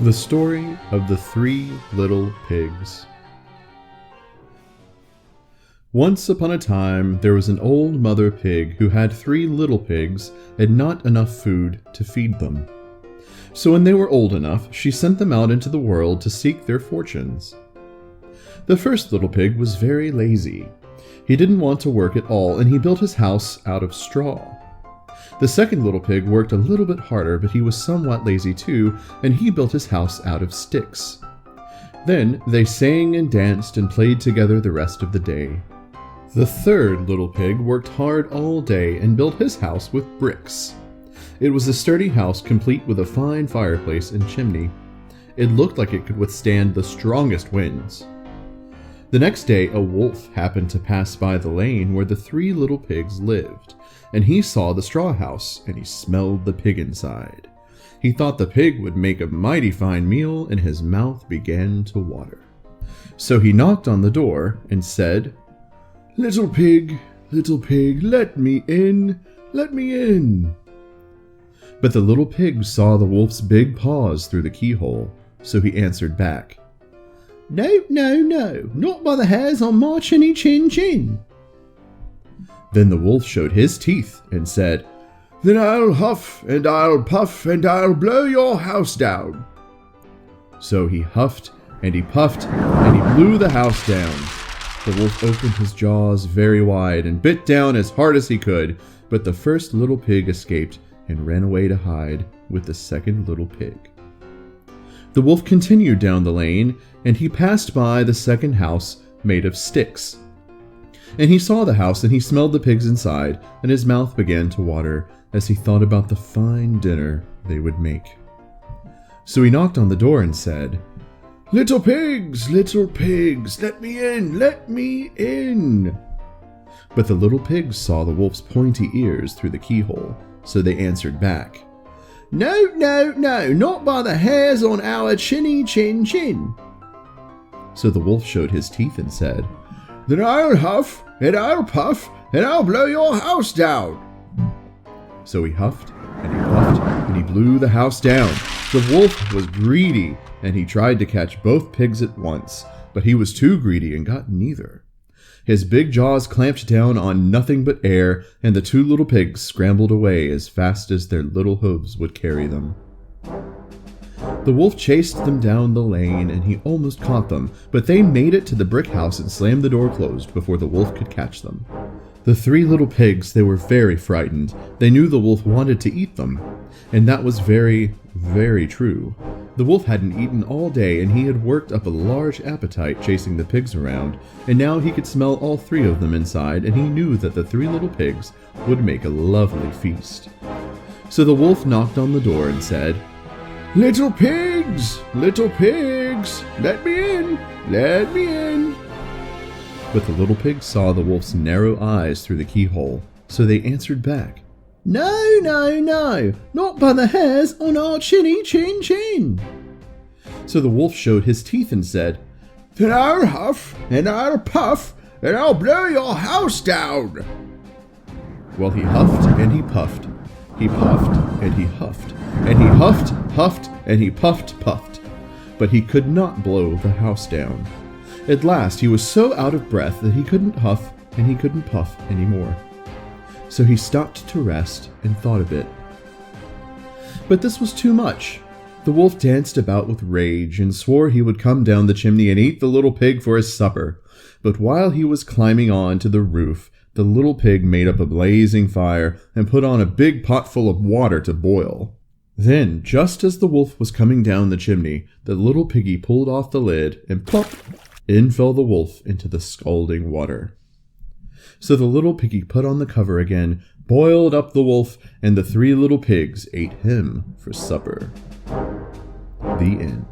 The Story of the Three Little Pigs. Once upon a time, there was an old mother pig who had 3 little pigs and not enough food to feed them. So when they were old enough, she sent them out into the world to seek their fortunes. The first little pig was very lazy. He didn't want to work at all, and he built his house out of straw. The second little pig worked a little bit harder, but he was somewhat lazy too, and he built his house out of sticks. Then they sang and danced and played together the rest of the day. The third little pig worked hard all day and built his house with bricks. It was a sturdy house complete with a fine fireplace and chimney. It looked like it could withstand the strongest winds. The next day, a wolf happened to pass by the lane where the 3 little pigs lived, and he saw the straw house, and he smelled the pig inside. He thought the pig would make a mighty fine meal, and his mouth began to water. So he knocked on the door and said, little pig, let me in, let me in." But the little pig saw the wolf's big paws through the keyhole, so he answered back, "No, not by the hairs on my chinny chin chin." Then the wolf showed his teeth and said, "Then I'll huff and I'll puff and I'll blow your house down." So he huffed and he puffed and he blew the house down. The wolf opened his jaws very wide and bit down as hard as he could, but the first little pig escaped and ran away to hide with the second little pig. The wolf continued down the lane, and he passed by the second house made of sticks. And he saw the house, and he smelled the pigs inside, and his mouth began to water as he thought about the fine dinner they would make. So he knocked on the door and said, little pigs, let me in, let me in." But the little pigs saw the wolf's pointy ears through the keyhole, so they answered back, No, not by the hairs on our chinny chin chin." So the wolf showed his teeth and said, "Then I'll huff and I'll puff and I'll blow your house down." So he huffed and he puffed and he blew the house down. The wolf was greedy, and he tried to catch both pigs at once, but he was too greedy and got neither. His big jaws clamped down on nothing but air, and the 2 little pigs scrambled away as fast as their little hooves would carry them. The wolf chased them down the lane, and he almost caught them, but they made it to the brick house and slammed the door closed before the wolf could catch them. The 3 little pigs, they were very frightened. They knew the wolf wanted to eat them, and that was very, very true. The wolf hadn't eaten all day, and he had worked up a large appetite chasing the pigs around, and now he could smell all 3 of them inside, and he knew that the 3 little pigs would make a lovely feast. So the wolf knocked on the door and said, little pigs, let me in, let me in." But the little pigs saw the wolf's narrow eyes through the keyhole, so they answered back, No, not by the hairs on our chinny chin chin." So the wolf showed his teeth and said, "Then I'll huff and I'll puff and I'll blow your house down." Well, he huffed and he puffed, he puffed and he huffed, and he huffed and he puffed, but he could not blow the house down. At last he was so out of breath that he couldn't huff and he couldn't puff anymore. So he stopped to rest and thought a bit. But this was too much. The wolf danced about with rage and swore he would come down the chimney and eat the little pig for his supper. But while he was climbing on to the roof, the little pig made up a blazing fire and put on a big pot full of water to boil. Then, just as the wolf was coming down the chimney, the little piggy pulled off the lid and plop! In fell the wolf into the scalding water. So the little piggy put on the cover again, boiled up the wolf, and the 3 little pigs ate him for supper. The end.